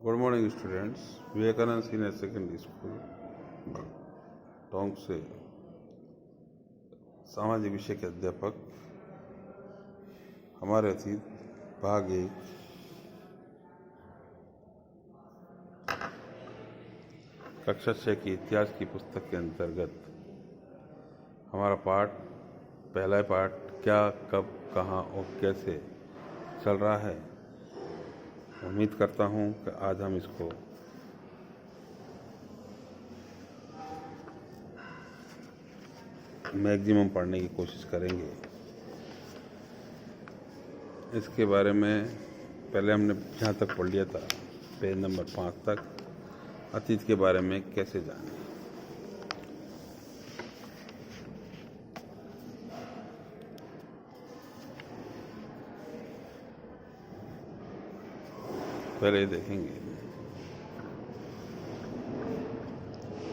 Good morning students. Vivekananda senior secondary school Tonk से सामाजिक विषय के अध्यापक हमारे अतीत भाग 1 कक्षा 6 की इतिहास की पुस्तक के अंतर्गत हमारा पहला पाठ क्या, कब, कहाँ और कैसे चल रहा है। उम्मीद करता हूँ कि आज हम इसको मैक्सिमम पढ़ने की कोशिश करेंगे। इसके बारे में पहले हमने जहाँ तक पढ़ लिया था, पेज नंबर 5 तक, अतीत के बारे में कैसे जानें। पहले देखेंगे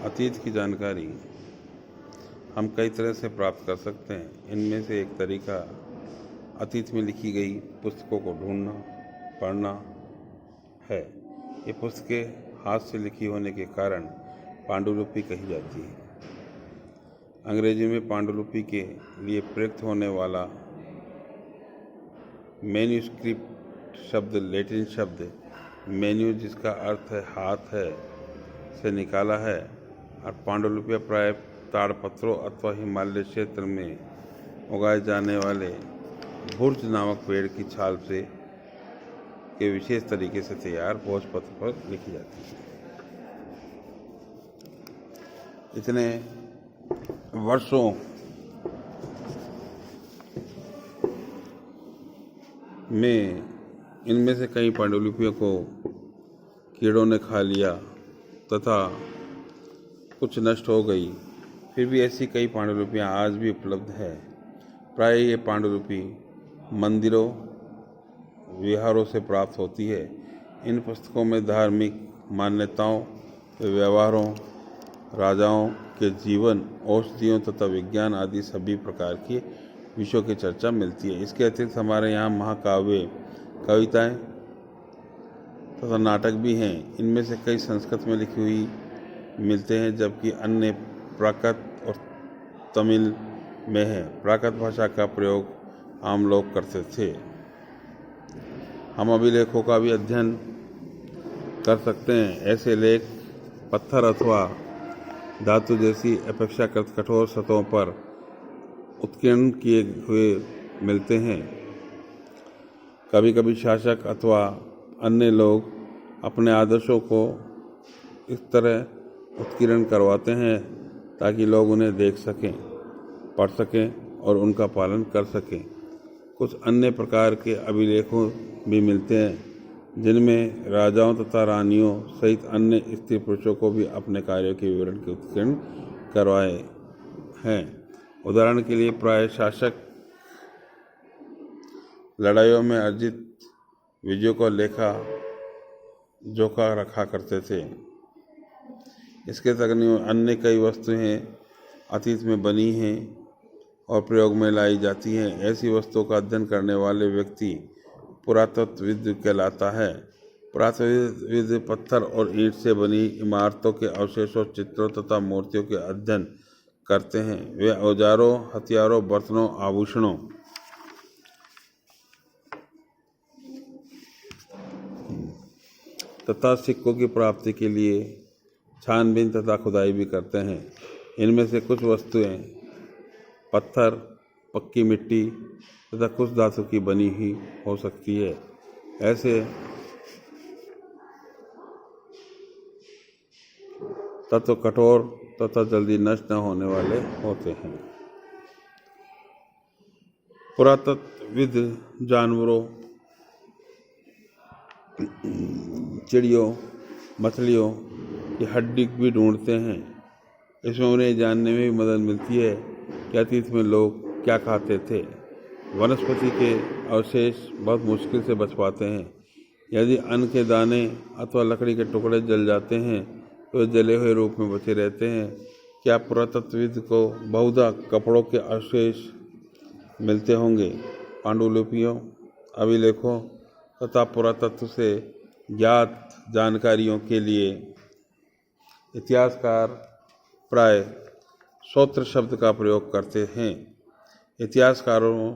अतीत की जानकारी हम कई तरह से प्राप्त कर सकते हैं। इनमें से एक तरीका अतीत में लिखी गई पुस्तकों को ढूंढना, पढ़ना है। ये पुस्तकें हाथ से लिखी होने के कारण पांडुलिपि कही जाती है। अंग्रेजी में पांडुलिपि के लिए प्रयुक्त होने वाला मैन्यूस्क्रिप्ट शब्द लैटिन शब्द मेन्यू, जिसका अर्थ है हाथ है, से निकाला है और पांडुलिपियाँ प्राय ताड़पत्रों अथवा हिमालय क्षेत्र में उगाए जाने वाले बुर्ज नामक पेड़ की छाल से के विशेष तरीके से तैयार भोजपत्र पर लिखी जाती है। इतने वर्षों में इनमें से कई पांडुलिपियों को कीड़ों ने खा लिया तथा कुछ नष्ट हो गई। फिर भी ऐसी कई पांडुलिपियाँ आज भी उपलब्ध है। प्राय ये पांडुलिपि मंदिरों, विहारों से प्राप्त होती है। इन पुस्तकों में धार्मिक मान्यताओं, व्यवहारों, राजाओं के जीवन, औषधियों तथा विज्ञान आदि सभी प्रकार के विषयों की चर्चा मिलती है। इसके अतिरिक्त हमारे यहाँ महाकाव्य, कविताएं तथा नाटक भी हैं। इनमें से कई संस्कृत में लिखी हुई मिलते हैं, जबकि अन्य प्राकृत और तमिल में है। प्राकृत भाषा का प्रयोग आम लोग करते थे। हम अभिलेखों का भी अध्ययन कर सकते हैं। ऐसे लेख पत्थर अथवा धातु जैसी अपेक्षाकृत कठोर सतहों पर उत्कीर्ण किए हुए मिलते हैं। कभी कभी शासक अथवा अन्य लोग अपने आदर्शों को इस तरह उत्कीर्ण करवाते हैं ताकि लोग उन्हें देख सकें, पढ़ सकें और उनका पालन कर सकें। कुछ अन्य प्रकार के अभिलेखों भी मिलते हैं जिनमें राजाओं तथा रानियों सहित अन्य स्त्री पुरुषों को भी अपने कार्यों के विवरण के उत्कीर्ण करवाए हैं। उदाहरण के लिए प्राय शासक लड़ाइयों में अर्जित विजयों को लेखा जोखा रखा करते थे। इसके तकनीक अन्य कई वस्तुएं अतीत में बनी हैं और प्रयोग में लाई जाती हैं। ऐसी वस्तुओं का अध्ययन करने वाले व्यक्ति पुरातत्वविद कहलाता है। पुरातत्वविद पत्थर और ईंट से बनी इमारतों के अवशेषों, चित्रों तथा मूर्तियों के अध्ययन करते हैं। वे औजारों, हथियारों, बर्तनों, आभूषणों तथा सिक्कों की प्राप्ति के लिए छानबीन तथा खुदाई भी करते हैं। इनमें से कुछ वस्तुएं पत्थर, पक्की मिट्टी तथा कुछ धातु की बनी ही हो सकती है। ऐसे तत्व कठोर तथा जल्दी नष्ट न होने वाले होते हैं। पुरातत्वविद जानवरों, चिड़ियों, मछलियों की हड्डी भी ढूंढते हैं। इसमें उन्हें जानने में भी मदद मिलती है कि अतीत में लोग क्या खाते थे। वनस्पति के अवशेष बहुत मुश्किल से बच पाते हैं। यदि अन्न के दाने अथवा लकड़ी के टुकड़े जल जाते हैं तो वे जले हुए रूप में बचे रहते हैं। क्या पुरातत्वविद को बहुधा कपड़ों के अवशेष मिलते होंगे। पांडुलिपियों, अभिलेखों तथा पुरातत्व से ज्ञात जानकारियों के लिए इतिहासकार प्राय स्रोत शब्द का प्रयोग करते हैं। इतिहासकारों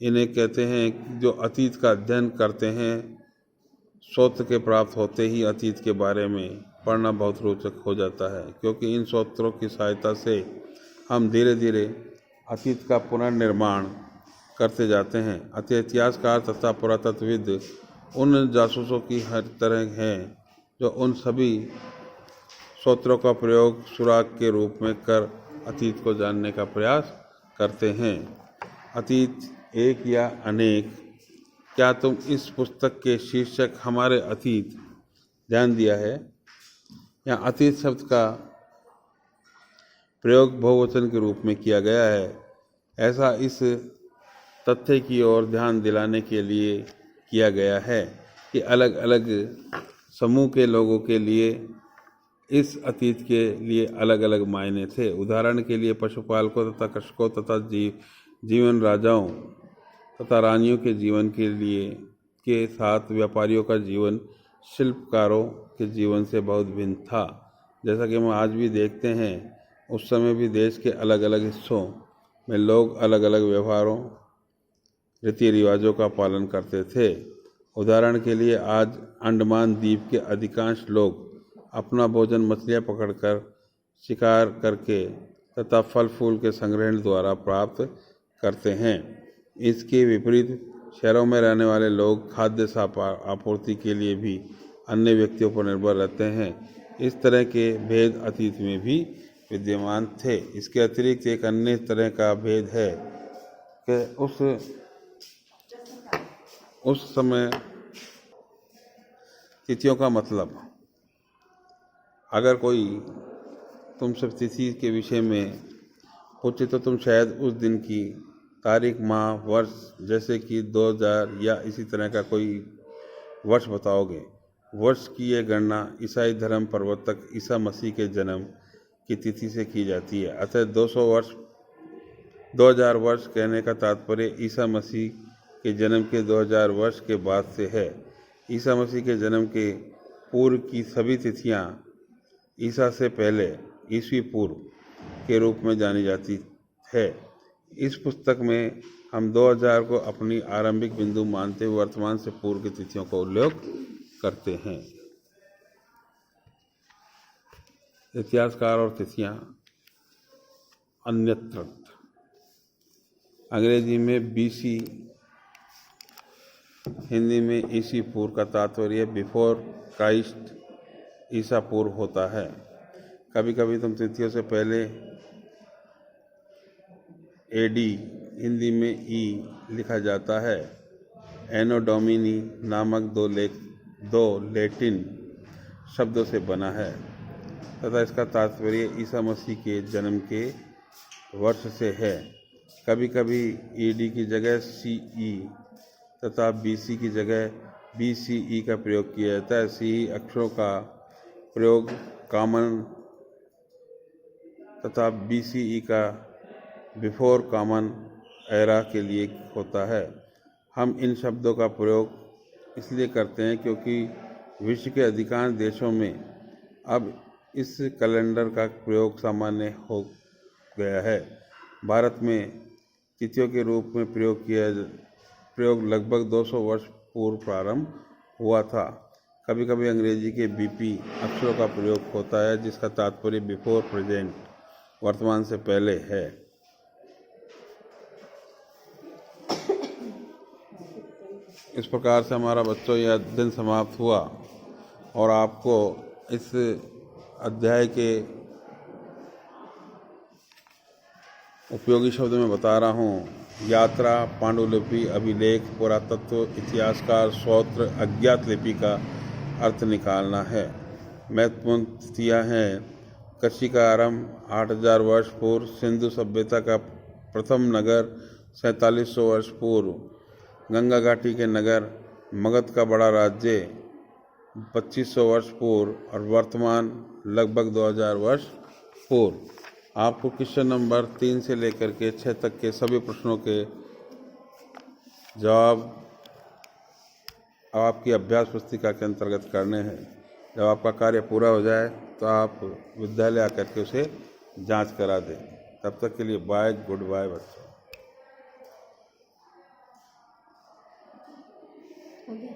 इन्हें कहते हैं जो अतीत का अध्ययन करते हैं। स्रोत के प्राप्त होते ही अतीत के बारे में पढ़ना बहुत रोचक हो जाता है, क्योंकि इन स्रोतों की सहायता से हम धीरे धीरे अतीत का पुनर्निर्माण करते जाते हैं। अतः इतिहासकार तथा पुरातत्वविद उन जासूसों की हर तरह हैं जो उन सभी स्रोतों का प्रयोग सुराग के रूप में कर अतीत को जानने का प्रयास करते हैं। अतीत एक या अनेक। क्या तुम इस पुस्तक के शीर्षक हमारे अतीत ध्यान दिया है? यहाँ अतीत शब्द का प्रयोग बहुवचन के रूप में किया गया है। ऐसा इस तथ्य की ओर ध्यान दिलाने के लिए किया गया है कि अलग अलग समूह के लोगों के लिए इस अतीत के लिए अलग अलग मायने थे। उदाहरण के लिए पशुपालकों तथा कृषकों तथा जीवन राजाओं तथा रानियों के जीवन के लिए के साथ व्यापारियों का जीवन शिल्पकारों के जीवन से बहुत भिन्न था। जैसा कि हम आज भी देखते हैं, उस समय भी देश के अलग अलग हिस्सों में लोग अलग अलग व्यवहारों रीति रिवाजों का पालन करते थे। उदाहरण के लिए आज अंडमान द्वीप के अधिकांश लोग अपना भोजन मछलियाँ पकड़कर, शिकार करके तथा फल फूल के संग्रहण द्वारा प्राप्त करते हैं। इसके विपरीत शहरों में रहने वाले लोग खाद्य आपूर्ति के लिए भी अन्य व्यक्तियों पर निर्भर रहते हैं। इस तरह के भेद अतीत में भी विद्यमान थे। इसके अतिरिक्त एक अन्य तरह का भेद है कि उस समय तिथियों का मतलब, अगर कोई तुमसे तिथि के विषय में पूछे तो तुम शायद उस दिन की तारीख, माह, वर्ष, जैसे कि 2000 या इसी तरह का कोई वर्ष बताओगे। वर्ष की यह गणना ईसाई धर्म प्रवर्तक ईसा मसीह के जन्म की तिथि से की जाती है। अतः 2000 वर्ष कहने का तात्पर्य ईसा मसीह के जन्म के 2000 वर्ष के बाद से है। ईसा मसीह के जन्म के पूर्व की सभी तिथियां ईसा से पहले ईसवी पूर्व के रूप में जानी जाती है। इस पुस्तक में हम 2000 को अपनी आरंभिक बिंदु मानते हुए वर्तमान से पूर्व की तिथियों का उल्लेख करते हैं। इतिहासकार और तिथियां अन्यत्र। अंग्रेजी में BC, हिंदी में ईसी पूर्व का तात्पर्य बिफोर क्राइस्ट, ईसा पूर्व होता है। कभी कभी तुम तिथियों से पहले AD, हिंदी में ई लिखा जाता है। एनो डोमिनी नामक दो लैटिन शब्दों से बना है तथा इसका तात्पर्य ईसा मसीह के जन्म के वर्ष से है। कभी कभी AD की जगह CE तथा BC की जगह BCE का प्रयोग किया जाता है। CE अक्षरों का प्रयोग कॉमन तथा BCE का बिफोर कॉमन एरा के लिए होता है। हम इन शब्दों का प्रयोग इसलिए करते हैं क्योंकि विश्व के अधिकांश देशों में अब इस कैलेंडर का प्रयोग सामान्य हो गया है। भारत में तिथियों के रूप में प्रयोग लगभग 200 वर्ष पूर्व प्रारंभ हुआ था। कभी कभी अंग्रेजी के BP अक्षरों का प्रयोग होता है जिसका तात्पर्य बिफोर प्रेजेंट, वर्तमान से पहले है। इस प्रकार से हमारा बच्चों यह दिन समाप्त हुआ और आपको इस अध्याय के उपयोगी शब्द में बता रहा हूँ। यात्रा, पांडुलिपि, अभिलेख, पुरातत्व, इतिहासकार, स्रोत, अज्ञात लिपि का अर्थ निकालना है। महत्वपूर्ण तिथियाँ हैं: कृषि का आरंभ 8000 वर्ष पूर्व, सिंधु सभ्यता का प्रथम नगर 4700 वर्ष पूर्व, गंगा घाटी के नगर, मगध का बड़ा राज्य 2500 वर्ष पूर्व और वर्तमान लगभग 2000 वर्ष पूर्व। आपको क्वेश्चन नंबर 3 से लेकर के 6 तक के सभी प्रश्नों के जवाब अब आपकी अभ्यास पुस्तिका के अंतर्गत करने हैं। जब आपका कार्य पूरा हो जाए तो आप विद्यालय आकर के उसे जांच करा दें। तब तक के लिए बाय, गुड बाय बच्चों। हो गया।